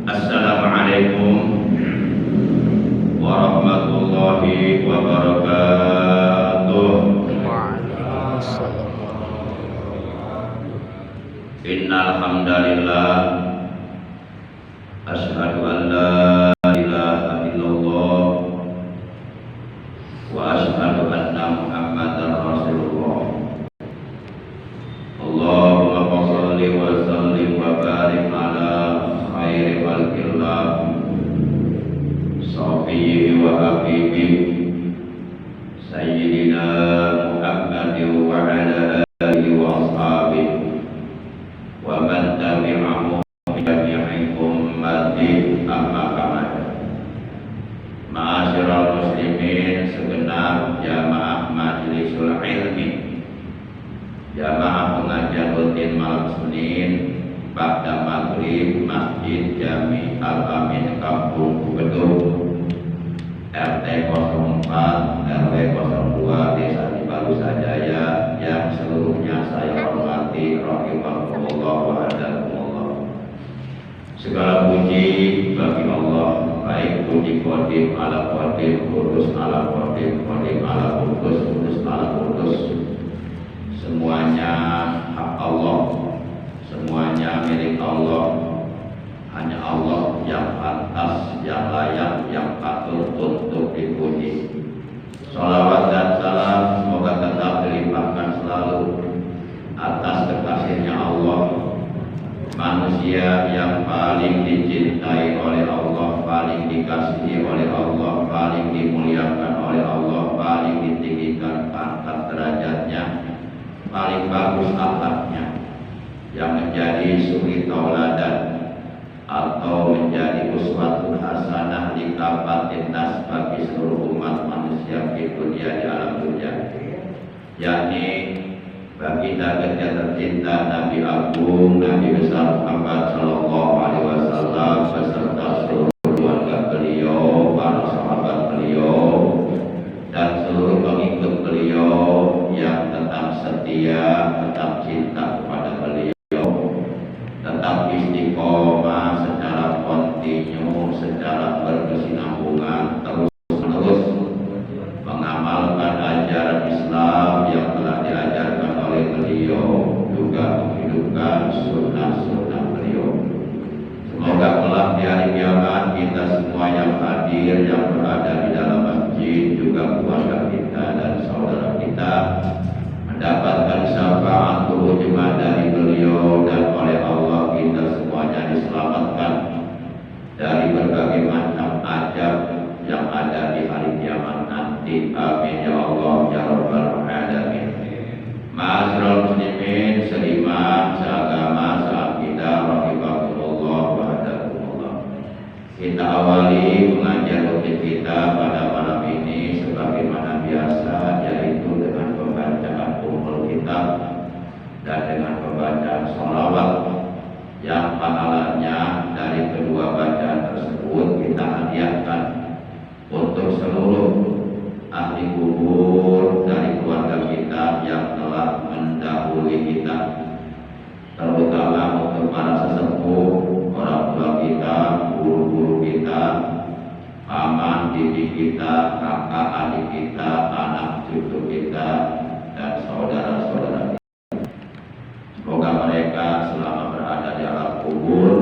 Assalamualaikum warahmatullahi wabarakatuh. Waalaikumsalam. Innal hamdalillah asyhadu an la ilaha illallah wa asyhadu anna Muhammadar Rasulullah. Allahumma shalli wa sallim wa barik ala khairi khalqillah Safiyi wa habibi Sayyidina Muhammadin wa ala alihi wa ashabihi wa man tabi'ahum bi jami'i ummati amma ba'd. Ma'asyiral muslimin segenap jamaah majlisul ilmi, jamaah pengajian rutin malam Senin pada maghrib Masjid Jami Al-Amin Kampung Bedung RT 04 RW 02 Desa Cibalu Sajaya yang seluruhnya saya hormati rahimahumullah wa hadakumullah. Segala puji bagi Allah, baik puji qadim ala qadim, kudus ala qadim, qadim ala kudus, kudus ala kudus. Semuanya hak Allah, semuanya milik Allah. Hanya Allah yang pantas, yang layak, yang patut untuk dipuji. Sholawat dan salam semoga tetap dilimpahkan selalu atas kekasihnya Allah, manusia yang paling dicintai oleh Allah, paling dikasihi oleh Allah, paling dimuliakan oleh Allah, paling ditinggikan pangkat derajatnya, paling bagus akhlaknya, yang menjadi suri tauladan atau menjadi uswatun hasanah di kafatin nas bagi seluruh umat manusia di dunia di alam dunia, yakni baginda kita tercinta Nabi Agung Nabi besar Muhammad Sallallahu Alaihi Wasallam beserta seluruh keluarga beliau, para sahabat beliau, dan seluruh pengikut beliau yang tetap setia, tetap cinta kepada beliau, tetap istiqomah secara kontinu, secara berkesinambungan terus-menerus mengamalkan ajaran Islam yang telah diajarkan oleh beliau, juga menghidupkan sunnah-sunnah beliau. Semoga kelak di hari kiamat kita semua yang hadir, yang berada di dalam masjid, juga keluarga kita dan saudara kita mendapatkan syafaat jemaah dari beliau, dan oleh Allah kita semuanya diselamatkan dari berbagai macam ajab yang ada di hari kiamat nanti. Amin ya Allah ya rabbal alamin. Ma'asyiral muslimin seiman, seagama, seakidah, rahimakumullah wa hadakumullah. Kita awali pengajian rutin kita pada malam ini sebagaimana biasa, yaitu dengan pembacaan ummul kitab dan dengan pembacaan sholawat yang pahalanya dari kedua bacaan tersebut kita hadiahkan untuk seluruh ahli kubur dari keluarga kita yang telah mendahului kita, terutama untuk para sesepuh, orang tua kita, guru-guru kita, paman, bibi kita, kakak, adik kita, anak cucu kita, dan saudara-saudara kita. Semoga mereka selama berada di alam kubur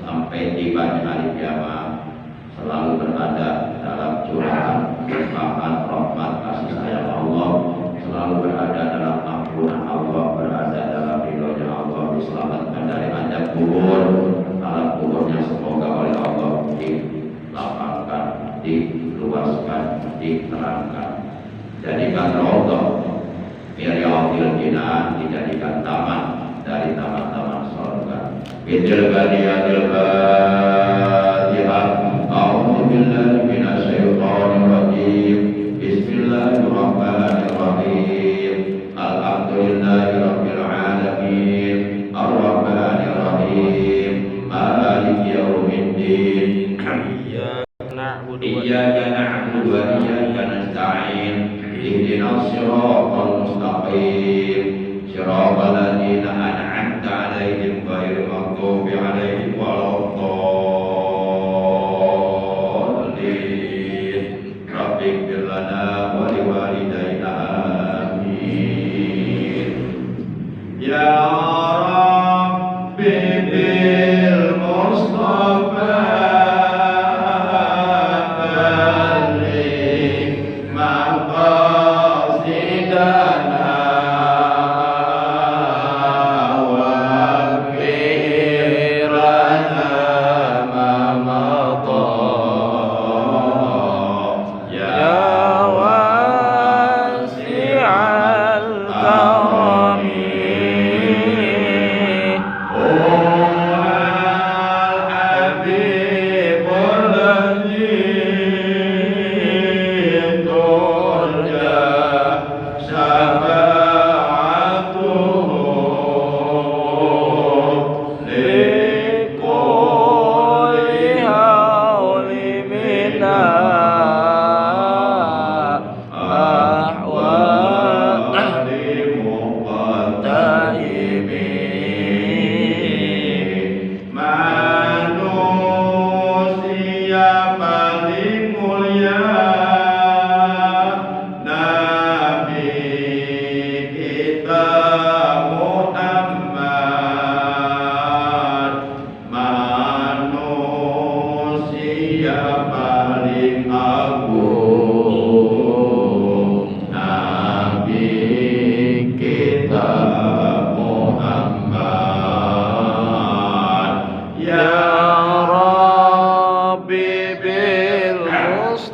sampai tiba di hari kiamat selalu berada dalam curahan limpahan rahmat kasih sayang Allah, selalu berada dalam ampunan Allah, berada dalam ridhonya Allah, diselamatkan dari azab kubur, alam kuburnya semoga oleh Allah dilapangkan, diluaskan, diterangkan, jadikan raudhah Riyadhil Jinan, dijadikan taman dari taman-taman surga. Bidil badiyadil Fatihah. A'udzu billahi minasyaitonir rajim. Bismillahirrahmanirrahim. Alhamdulillahirabbil alamin. Arrahmanir rahim. Maliki yaumiddin. Iyyaka na'budu wa iyyaka nasta'in. Ihdinas siratal mustaqim. Shiratal ladzina an'amta 'alaihim ghairil maghdubi 'alaihim waladdallin.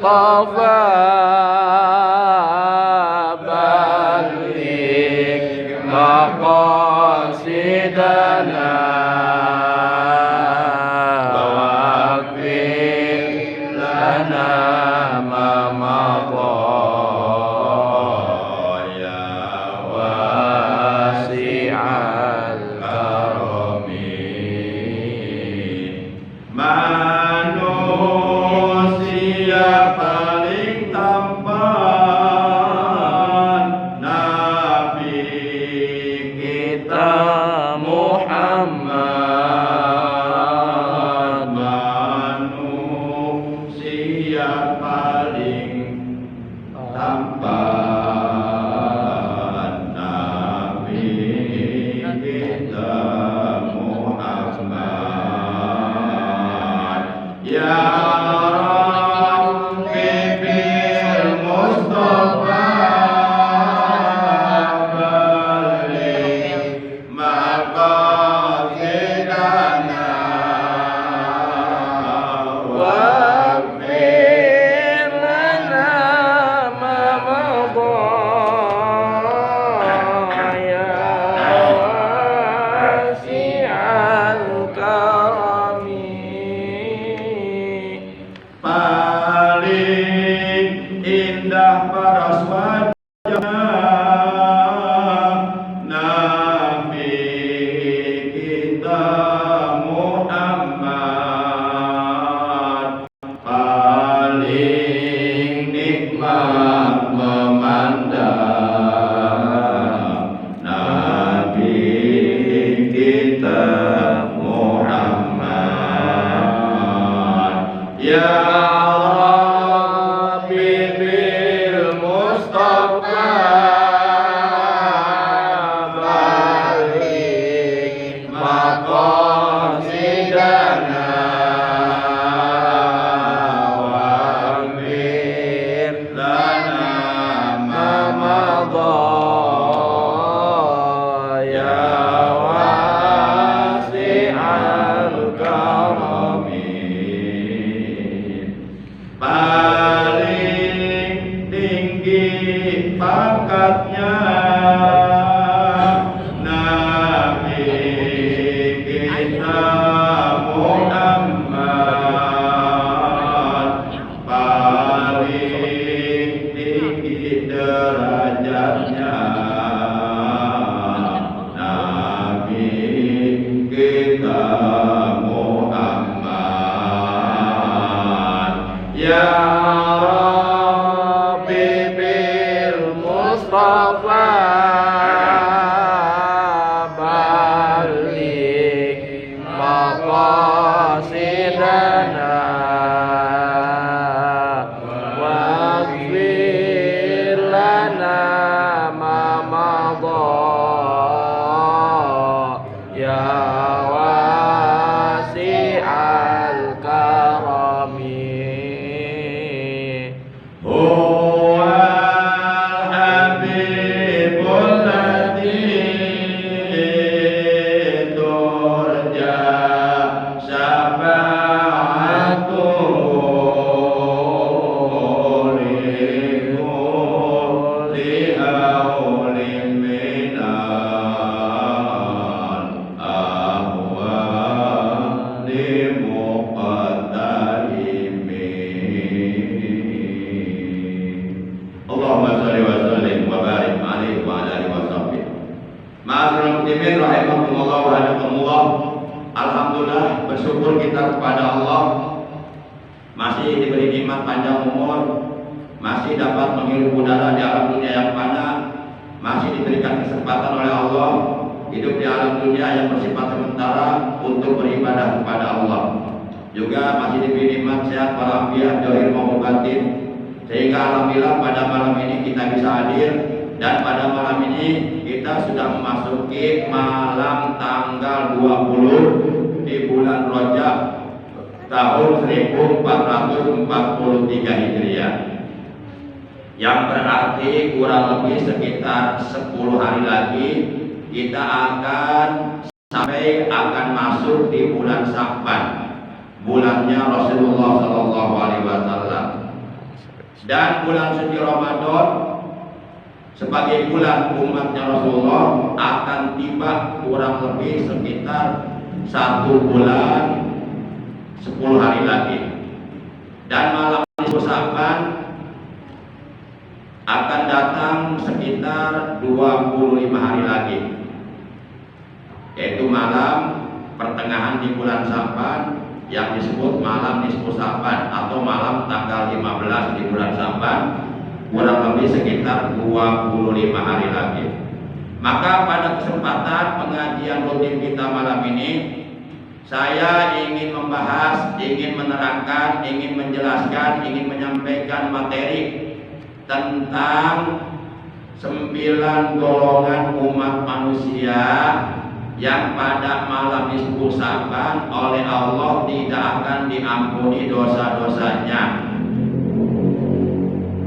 Mustafa balik maqasidana waqfir lana ma madha ya wasi'al karami manusia paling tampan Nabi kita Muhammad manusia paling tampan Nabi kita Muhammad ya paling indah paras wajahnya Nabi kita Muhammad paling nikmat memandang Nabi kita Muhammad ya paling tinggi pangkatnya Nabi kita Muhammad paling tinggi derajatnya Nabi kita Muhammad ya Mustafa balik maqasidana waqfir lana ma madha ya wasi'al karami Alhamdulillah, bersyukur kita kepada Allah masih diberi nikmat panjang umur, masih dapat menghirup udara di alam dunia yang fana, masih diberikan kesempatan oleh Allah hidup di alam dunia yang bersifat sementara untuk beribadah kepada Allah. Juga masih diberi nikmat sehat para anbiya zahir maupun batin, sehingga alhamdulillah pada malam ini kita bisa hadir. Dan pada malam ini kita sudah memasuki malam tanggal 20 di bulan Rajab tahun 1443 Hijriah, yang berarti kurang lebih sekitar 10 hari lagi kita akan masuk di bulan Sya'ban, bulannya Rasulullah SAW. Dan bulan suci Ramadan sebagai bulan umatnya Rasulullah akan tiba kurang lebih sekitar 1 bulan 10 hari lagi. Dan malam nisfu Sa'ban akan datang sekitar 25 hari lagi, yaitu malam pertengahan di bulan Sa'ban yang disebut malam nisfu Sa'ban atau malam tanggal 15 di bulan Sa'ban, kurang lebih sekitar 25 hari lagi. Maka pada kesempatan pengajian rutin kita malam ini, saya ingin membahas, ingin menerangkan, ingin menjelaskan, ingin menyampaikan materi tentang 9 golongan umat manusia yang pada malam nisfu Sa'ban oleh Allah tidak akan diampuni dosa-dosanya,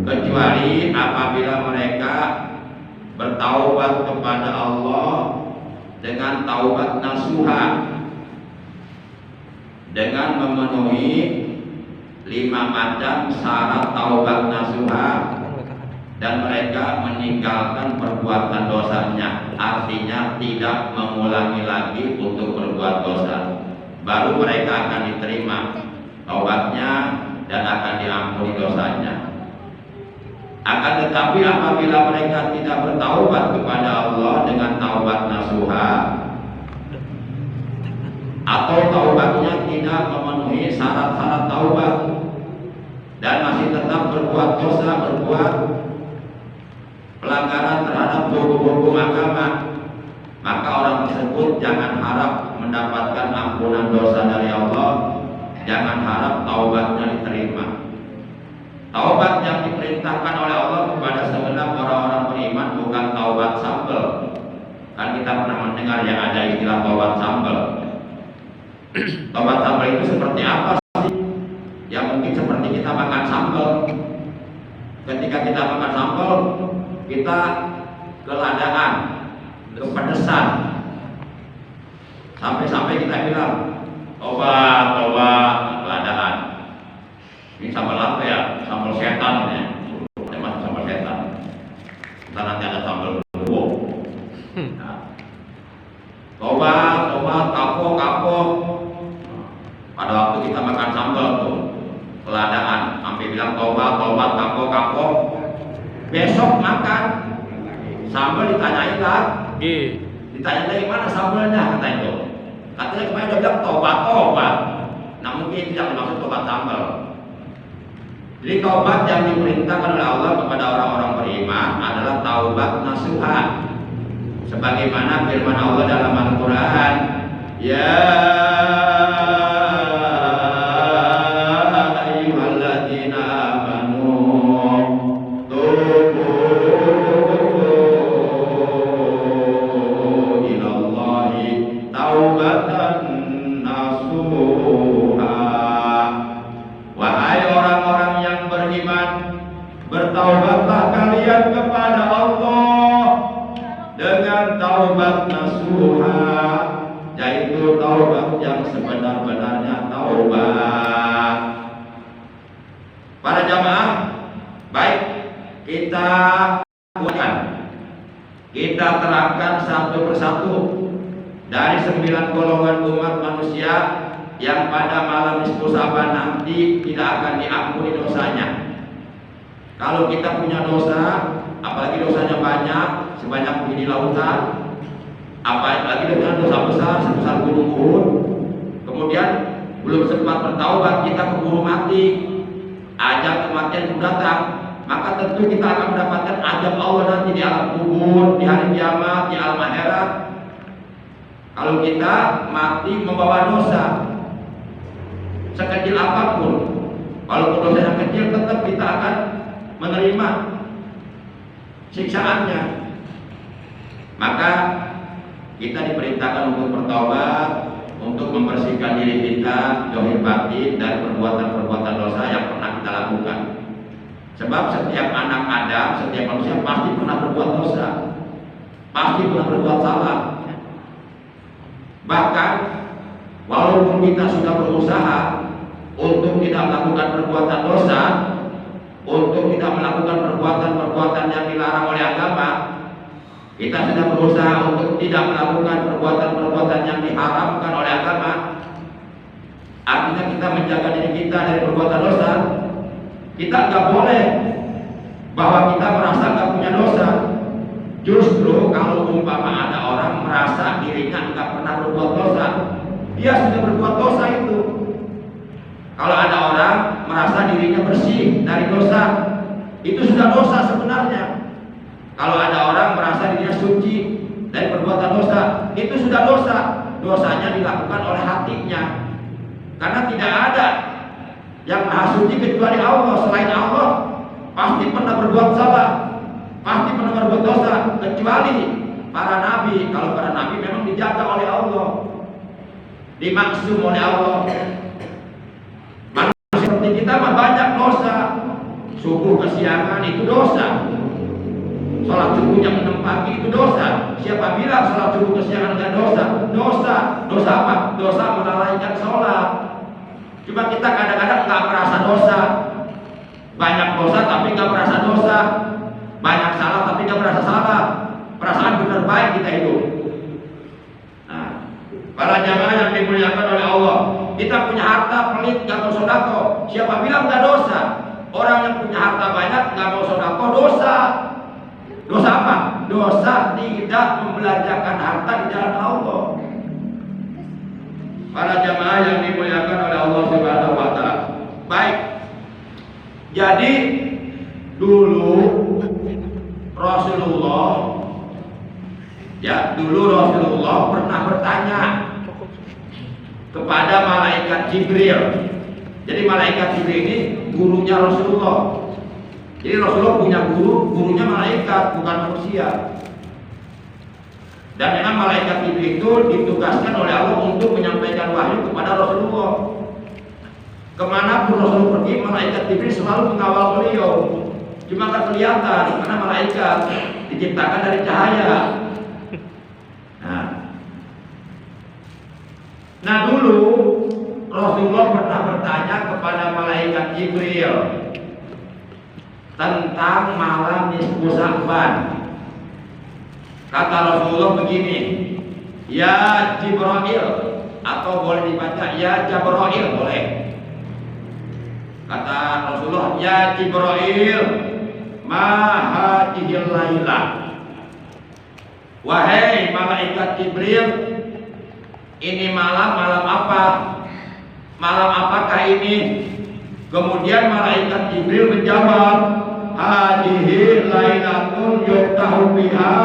kecuali apabila mereka bertaubat kepada Allah dengan taubat nasuha, dengan memenuhi 5 macam syarat taubat nasuha, dan mereka meninggalkan perbuatan dosanya, artinya tidak mengulangi lagi untuk berbuat dosa, baru mereka akan diterima taubatnya dan akan diampuni dosanya. Akan tetapi apabila mereka tidak bertaubat kepada Allah dengan taubat nasuha, atau taubatnya tidak memenuhi syarat-syarat taubat dan masih tetap berbuat dosa, berbuat pelanggaran terhadap hukum-hukum agama, maka orang tersebut jangan harap mendapatkan ampunan dosa dari Allah, jangan harap taubatnya diterima. Taubat yang diperintahkan oleh Allah kepada segenap orang-orang beriman bukan taubat sambel. Kan kita pernah mendengar yang ada istilah taubat sambel. Taubat sambel itu seperti apa sih? Ya mungkin seperti kita makan sambel. Ketika kita makan sambel, kita keladaan, kepedesan, sampai-sampai kita bilang tobat, keladaan. Ini sambal apa ya? Sambal setan ya. Memang sambal setan. Kita nanti ada sambal beruang. Nah. Tobat, kapok. Pada waktu kita makan sambal tuh, keladaan, sampai bilang tobat, kapok. Besok makan sambal ditanyain lagi. Ditanya dari mana sambalnya, kata itu. Katanya kemarin udah bilang tobat. Nah mungkin tidak dimaksud tobat sambal. Jadi taubat yang diperintahkan oleh Allah kepada orang-orang beriman adalah taubat nasuha, sebagaimana firman Allah dalam Al-Quran, ya ayyuhalladzina amanu tubu ilallahi taubatan nasuha. Wahai orang-orang yang beriman, bertaubatlah kalian kepada Allah dengan taubat nasuha, yaitu taubat yang sebenar-benarnya taubat. Para jamaah, baik kita bukan, kita terangkan satu persatu dari 9 golongan umat manusia yang pada malam nisfu Sa'ban nanti tidak akan diampuni dosanya. Kalau kita punya dosa, apalagi dosanya banyak, sebanyak bumi di lautan, apalagi dengan dosa besar sebesar gunung Uhud, kemudian belum sempat bertaubat, kita keburu mati, ajal kematian itu datang, maka tentu kita akan mendapatkan ajab Allah nanti di alam kubur, di hari kiamat, di alam akhirat. Kalau kita mati membawa dosa sekecil apapun, walaupun dosa yang kecil, tetap kita akan menerima siksaannya. Maka kita diperintahkan untuk bertobat, untuk membersihkan diri kita zahir batin dari perbuatan-perbuatan dosa yang pernah kita lakukan. Sebab setiap anak Adam, setiap manusia pasti pernah berbuat dosa, pasti pernah berbuat salah. Bahkan walaupun kita sudah berusaha untuk tidak melakukan perbuatan dosa, untuk tidak melakukan perbuatan-perbuatan yang dilarang oleh agama, kita sudah berusaha untuk tidak melakukan perbuatan-perbuatan yang diharamkan oleh agama, artinya kita menjaga diri kita dari perbuatan dosa. Kita nggak boleh bahwa kita merasa nggak punya dosa. Justru kalau umpama ada orang merasa dirinya nggak pernah berbuat dosa, dia sudah berbuat dosa itu. Kalau ada orang merasa dirinya bersih dari dosa, itu sudah dosa sebenarnya. Kalau ada orang merasa dirinya suci dari perbuatan dosa, itu sudah dosa. Dosanya dilakukan oleh hatinya. Karena tidak ada yang maha suci kecuali Allah. Selain Allah pasti pernah berbuat salah, pasti pernah berbuat dosa, kecuali para nabi. Kalau para nabi memang dijaga oleh Allah, dimaksum oleh Allah. Manusia seperti kita mah banyak dosa. Subuh kesiangan itu dosa. Sholat subuh jam 6 pagi itu dosa. Siapa bilang sholat subuh kesiangan enggak dosa? Dosa. Dosa apa? Dosa melalaikan sholat. Cuma kita kadang-kadang nggak merasa dosa. Banyak dosa tapi nggak merasa dosa. Banyak salah tapi nggak merasa salah. Perasaan benar baik kita hidup. Nah, para jamaah yang dimuliakan oleh Allah, kita punya harta pelit nggak mau sodako. Siapa bilang nggak dosa? Orang yang punya harta banyak nggak mau sodako dosa. Dosa apa? Dosa tidak membelanjakan harta di jalan Allah. Para jamaah yang dimuliakan oleh Allah Subhanahu wa taala. Baik. Jadi dulu Rasulullah pernah bertanya kepada malaikat Jibril. Jadi malaikat Jibril ini gurunya Rasulullah. Jadi Rasulullah punya gurunya malaikat, bukan manusia. Dan memang malaikat Jibril itu ditugaskan oleh Allah untuk menyampaikan wahyu kepada Rasulullah. Kemanapun Rasulullah pergi, malaikat Jibril selalu mengawal beliau. Cuma tak kelihatan karena malaikat diciptakan dari cahaya. Nah dulu Rasulullah pernah bertanya kepada malaikat Jibril tentang malam nisfu Sya'ban. Kata Rasulullah begini, ya Jibril, atau boleh dibaca ya Jabrail, boleh. Kata Rasulullah, ya Jibril, ma hadhil lailah. Wahai malaikat Jibril, ini malam apa? Malam apakah ini? Kemudian malaikat Jibril menjawab, hadhihi lailatun yuftahu biha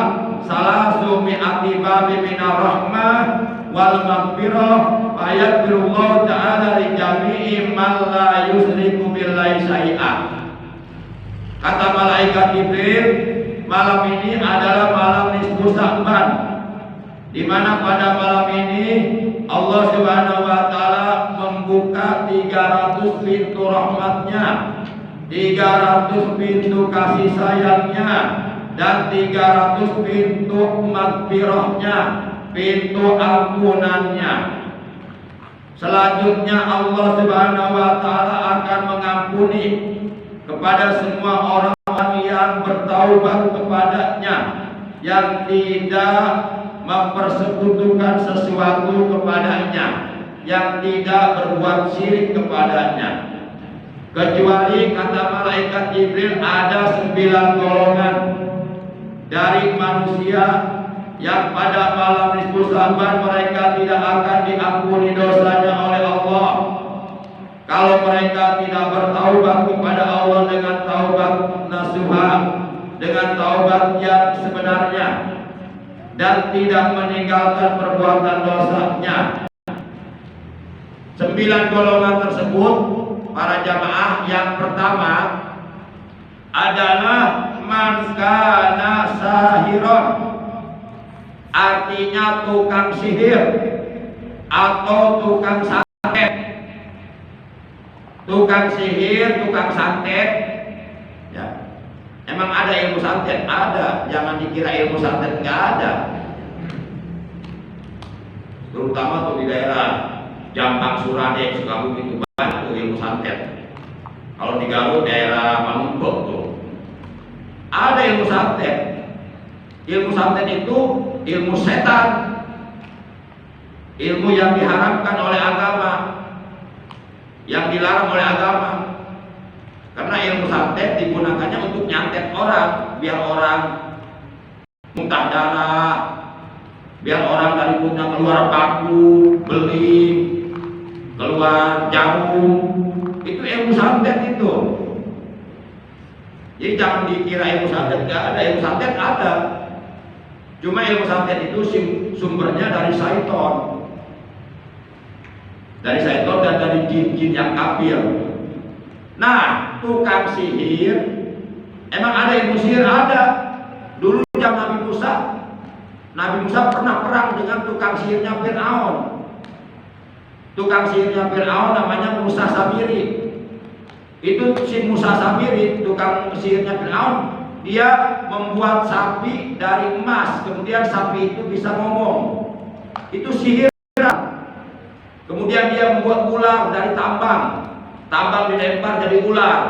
salasu mi'ati babi minar rahmah wal maghfirah ayatullah ta'ala li jami'i man la yusriku billahi syai'an. Kata malaikat Jibril, malam ini adalah malam nisfu Sya'ban, di mana pada malam ini Allah Subhanahu wa taala membuka 300 pintu rahmatnya, 300 pintu kasih sayangnya, dan 300 pintu maghfirahnya, pintu ampunannya. Selanjutnya Allah Subhanahu wa taala akan mengampuni kepada semua orang yang bertaubat kepadanya, yang tidak mempersekutukan sesuatu kepadanya, yang tidak berbuat syirik kepadanya. Kecuali kata malaikat Jibril ada 9 golongan dari manusia yang pada malam nisfu Sya'ban mereka tidak akan diampuni dosanya oleh Allah. Kalau mereka tidak bertaubat kepada Allah dengan taubat nasuha, dengan taubat yang sebenarnya, dan tidak meninggalkan perbuatan dosanya. 9 golongan tersebut, para jamaah, yang pertama adalah man kana sahiron, artinya tukang sihir atau tukang santet. Tukang sihir, tukang santet, ya. Emang ada ilmu santet? Ada. Jangan dikira ilmu santet nggak ada. Terutama tuh di daerah Jampang, Surade, Sukabumi itu banyak tuh ilmu santet. Kalau di Garut daerah Malumbok tuh ada ilmu santet. Ilmu santet itu ilmu setan, ilmu yang diharamkan oleh agama, yang dilarang oleh agama. Karena ilmu santet digunakannya untuk nyantet orang, biar orang muntah darah, biar orang dari perutnya keluar paku, beling, keluar jarum. Itu ilmu santet itu. Jadi jangan dikira ilmu santet nggak ada, ilmu santet ada. Cuma ilmu santet itu sumbernya dari syaiton. Dari syaiton dan dari jin-jin yang kafir. Nah, tukang sihir, emang ada ilmu sihir? Ada. Dulu zaman Nabi Musa pernah perang dengan tukang sihirnya Fir'aun. Tukang sihirnya Fir'aun namanya Musa Samiri. Itu si Musa Samiri, tukang sihirnya Fir'aun, dia membuat sapi dari emas, kemudian sapi itu bisa ngomong. Itu sihir. Kemudian dia membuat ular dari tambang dilempar jadi ular.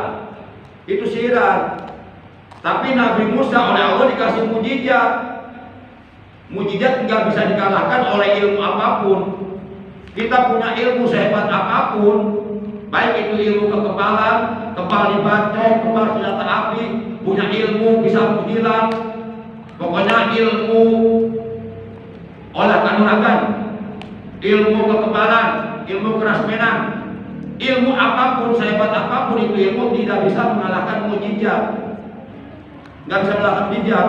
Itu sihiran. Tapi Nabi Musa oleh Allah dikasih mujizat. Mujizat nggak bisa dikalahkan oleh ilmu apapun. Kita punya ilmu sehebat apapun, baik itu ilmu kekebalan, kebal dibacok, kebal senjata api, punya ilmu bisa menghilang, pokoknya ilmu olah kanuragan, ilmu kekebalan, ilmu keras menang, ilmu apapun, sehebat apapun itu ilmu tidak bisa mengalahkan mujizat, nggak bisa mengalahkan mujizat.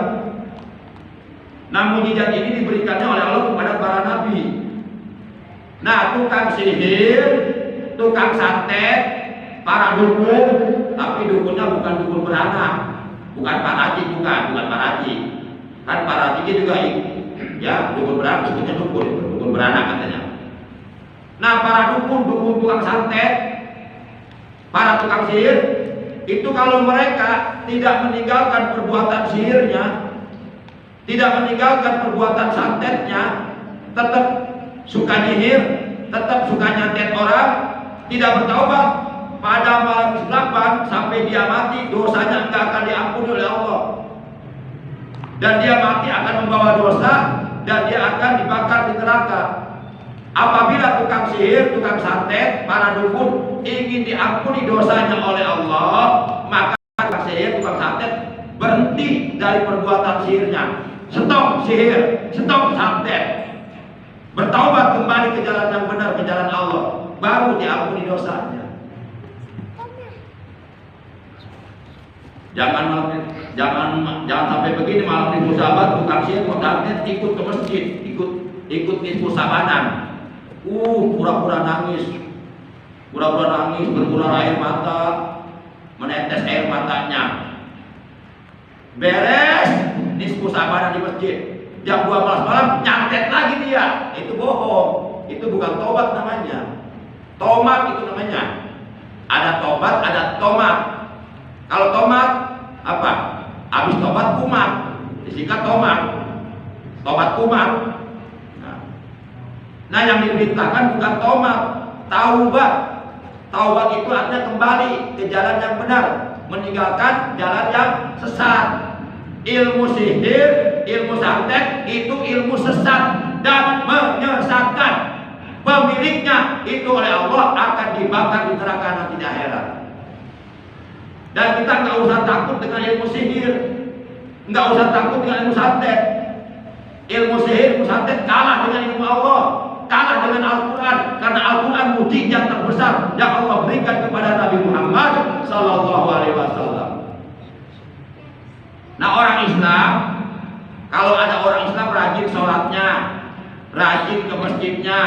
Nah, mujizat ini diberikannya oleh Allah kepada para nabi. Nah, tukang sihir, tukang santet, para dukun, tapi dukunnya bukan dukun beranak, bukan Pak Haji, bukan Pak Haji. Kan Pak Haji juga ya dukun beranak, sebutnya dukun beranak katanya. Nah, para dukun tukang santet, para tukang sihir, itu kalau mereka tidak meninggalkan perbuatan sihirnya, tidak meninggalkan perbuatan santetnya, tetap suka nyihir, tetap suka nyantet orang, tidak bertaubat, pada malam ke-8 sampai dia mati, dosanya enggak akan diampuni oleh Allah. Dan dia mati akan membawa dosa, dan dia akan dibakar di neraka. Apabila tukang sihir, tukang santet, para dukun ingin diampuni dosanya oleh Allah, maka tukang sihir, tukang santet berhenti dari perbuatan sihirnya. Stop sihir, stop santet. Bertaubat kembali ke jalan yang benar, ke jalan Allah, baru diampuni dosanya. Jangan sampai begini malam minggu sahabat tukang sihir santet ikut ke masjid, ikut nisfu sabanan. Pura-pura nangis, berburar air mata, menetes air matanya. Beres nisfu sabanan di masjid, jam 12 malam nyantet lagi dia. Itu bohong, itu bukan tobat namanya. Tomat itu namanya. Ada tobat, ada tomat. Kalau tomat apa? Habis tobat kumat, disingkat tomat. Tobat kumat. Nah, yang diperintahkan bukan tomat, taubat. Taubat itu artinya kembali ke jalan yang benar, meninggalkan jalan yang sesat. Ilmu sihir, ilmu santet itu ilmu sesat dan menyesatkan. Pemiliknya itu oleh Allah akan dibakar di neraka nanti di akhirat. Dan kita nggak usah takut dengan ilmu sihir, nggak usah takut dengan ilmu santet. Ilmu sihir, ilmu santet kalah dengan ilmu Allah, kalah dengan Al-Quran, karena Al-Quran mujizat terbesar yang Allah berikan kepada Nabi Muhammad Sallallahu Alaihi Wasallam. Nah, orang Islam, kalau ada orang Islam rajin sholatnya, rajin ke masjidnya,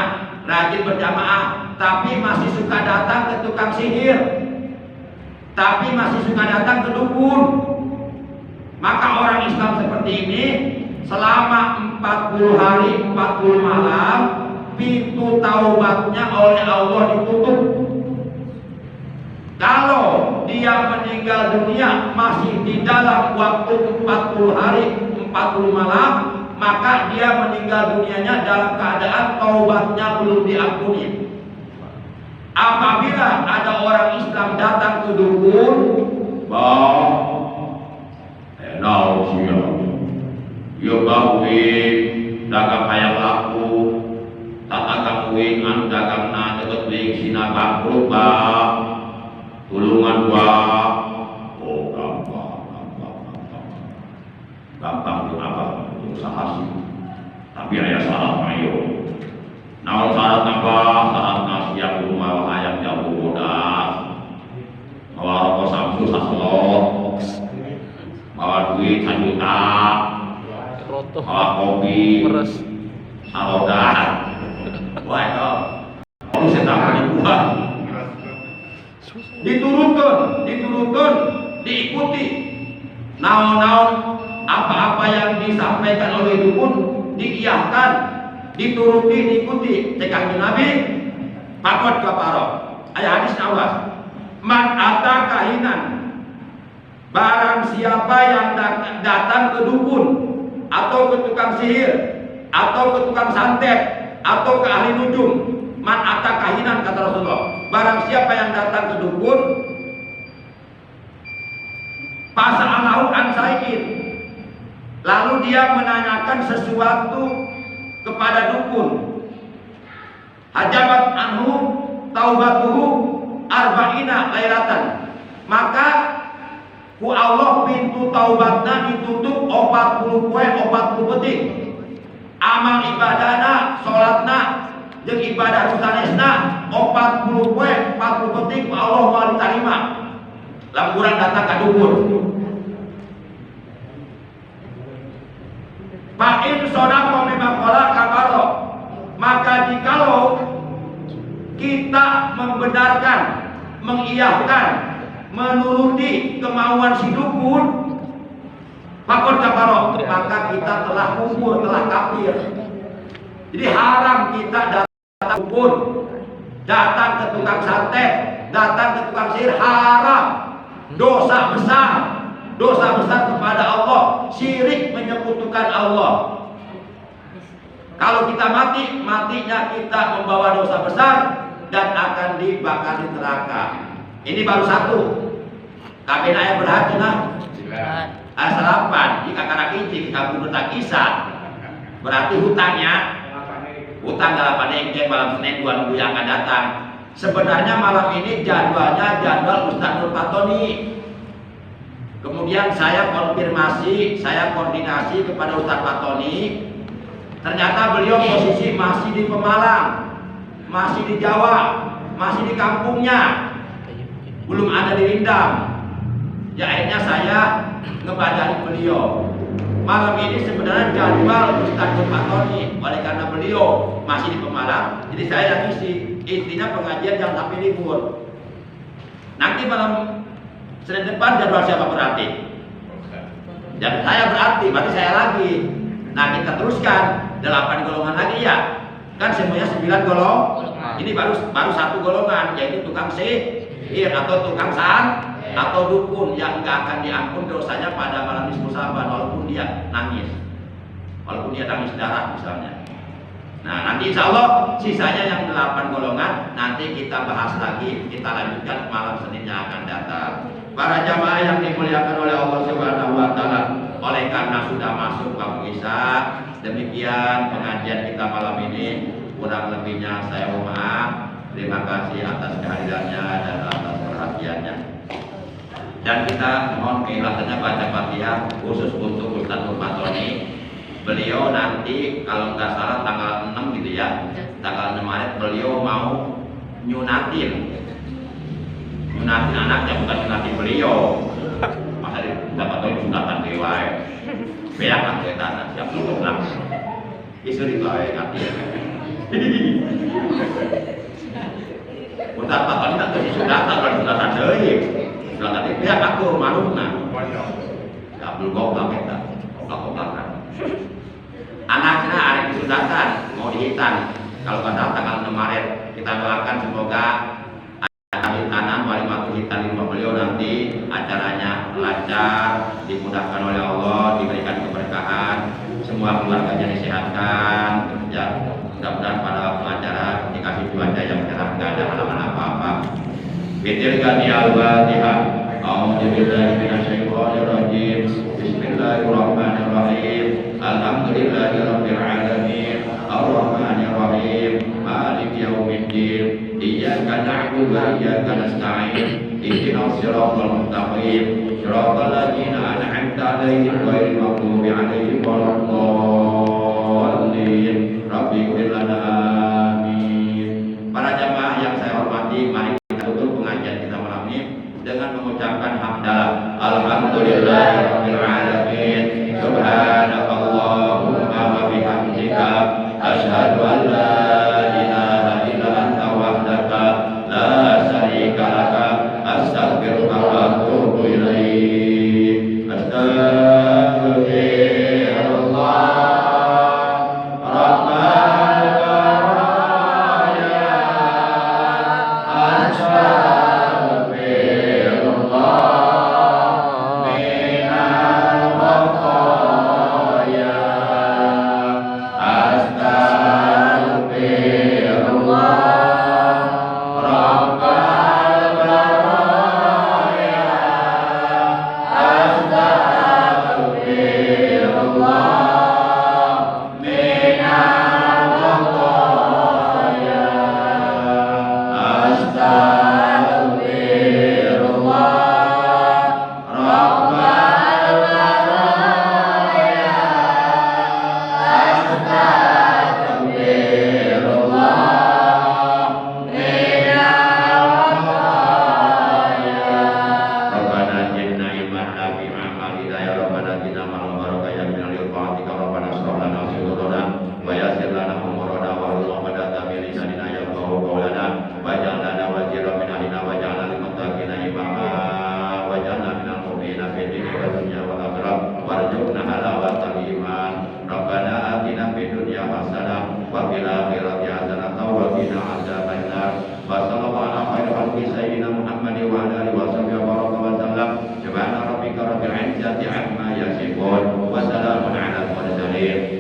rajin berjamaah, tapi masih suka datang ke tukang sihir, tapi masih suka datang ke dukun, maka orang Islam seperti ini selama 40 hari 40 malam pintu taubatnya oleh Allah ditutup. Kalau dia meninggal dunia masih di dalam waktu 40 hari 40 malam, maka dia meninggal dunianya dalam keadaan taubatnya belum diampuni. Apabila ada orang Islam yang datang ke dukun, bah, enak sih ya. Yo bauin dagang hayang laku, tak akan uing anu dagang na deket wing sina bangkrut bah, tulungan bah. Oh gampang tuh apa usaha sih. Tapi ayah syarat ayo. Nah syarat apa? Syarat siap rumah ayam jamu bodas, bawa rokok samsu saslot, bawa duit 1 juta, bawa kopi, sarodan. Wah itu, kamu saya tahu dibuat. Diturunkan, diikuti. Naon-naon apa-apa yang disampaikan oleh dukun diiyahkan, dituruti, diikuti. Cekang Nabi pakot kaparo. Ayat hadis awas. Man ata kahinan, barang siapa yang datang ke dukun atau ke tukang sihir atau ke tukang santet atau ke ahli nujum. Man ata kahinan, kata Rasulullah, barang siapa yang datang ke dukun, fasa'alahu an syai'in, lalu dia menanyakan sesuatu kepada dukun, hajabat anhu taubatuhu arba'ina lailatan, maka ku Allah pintu taubatna ditutup 40 poe 40 detik. Amal ibadahna, salatna jeung ibadah sanesna 40 poe 40 detik ku Allah mau diterima. Lamuran datang ka dukun. Fa'in sodako memakola kabaro, maka jikalau kita membenarkan, mengiyahkan, menuruti kemauan si dukun, fakot kabaro, maka kita telah kufur, telah kafir. Jadi haram kita datang dukun, datang ke tukang santet, datang ke tukang sihir, haram, dosa besar kepada Allah, syirik menyekutukan Allah. Kalau kita mati, matinya kita membawa dosa besar dan akan dibakar di neraka. Ini baru satu. Tapi naya berhati nah. Asalapan jika kana kincing kabur tak kisah. Berarti hutangnya hutang dalam engke malam Senin 2 minggu yang akan datang. Sebenarnya malam ini jadwalnya jadwal Ustaz Nur Fatoni. Kemudian saya konfirmasi, saya koordinasi kepada Ustaz Fatoni. Ternyata beliau posisi masih di Pemalang, masih di Jawa, masih di kampungnya, belum ada di Rindam. Ya akhirnya saya ngebadani beliau. Malam ini sebenarnya jadwal Ustaz Nur Fatoni, oleh karena beliau masih di Pemalang, jadi saya yang isi. Intinya pengajian jangan sampai libur. Nanti malam Senin depan jadwal siapa berarti? Dan saya berarti saya lagi. Nah kita teruskan 8 golongan lagi ya. Kan semuanya 9 golongan. Ini baru 1 golongan, yaitu tukang sihir atau tukang atau dukun yang nggak akan diampun dosanya pada malam nisfu Sa'ban walaupun dia nangis, walaupun dia nangis darah misalnya. Nah nanti insya Allah sisanya yang 8 golongan nanti kita bahas lagi, kita lanjutkan malam Senin yang akan datang. Para jamaah yang dimuliakan oleh Allah Subhanahu wa Ta'ala, oleh karena sudah masuk waktu Isya, demikian pengajian kita malam ini. Kurang lebihnya saya mohon maaf. Terima kasih atas kehadirannya dan atas perhatiannya. Dan kita mohon keikhlasannya baca Fatihah khusus untuk Ustaz Nur Fatoni. Beliau nanti kalau nggak salah tanggal 6 gitu ya, tanggal 6 Maret beliau mau nyunatin anaknya, bukan nyunatin beliau. Masa dapat tahu sunatan dewa ya, beak lah ke tanah siap tutup lah. Istri itu ayah ngerti ya. Ustaz Fatoni tak tahu sunatan kalau sunatan deui, sunatan deui beak aku manukna. Abdul Ghaffar kita, belakang. Anaknya ada disunatan, mau dihitan. Kalau nggak salah tanggal 6 Maret, kita doakan semoga ada hitanan wali matu hitan di rumah beliau nanti acaranya lancar, dimudahkan oleh Allah, diberikan keberkahan, semua keluarganya disehatkan, ya mudah-mudahan pada waktu acara dikasih cuaca yang cerah, nggak ada halangan apa-apa. Bitilkani al-Fatihah. A'udzubillahi minasyaitonir rajim. Bismillahirrahmanirrahim. Alhamdulillahi rabbil alamin. Ar-Rahmanir Rahim. Maliki yaumiddin. Iyyaka na'budu wa iyyaka nasta'in. Ihdinas siratal mustaqim. Siratal ladzina an'amta 'alaihim ghairil maghdubi 'alaihim waladdallin. Rabbi ighfir lana. Amin. Para jamaah yang saya hormati, mari kita tutup pengajian kita malam ini dengan mengucapkan hamdalah. Alhamdulillahirabbil alamin. Subhanakallahumma wa bihamdika asyhadu an la ilaha illa anta wahdaka la syarika laka astaghfiruka wa atubu ilaik. Astaghfirullah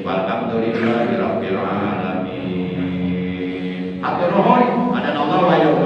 walhamdulillahi rabbil alamin. Atur nuhun, ada nomor wayo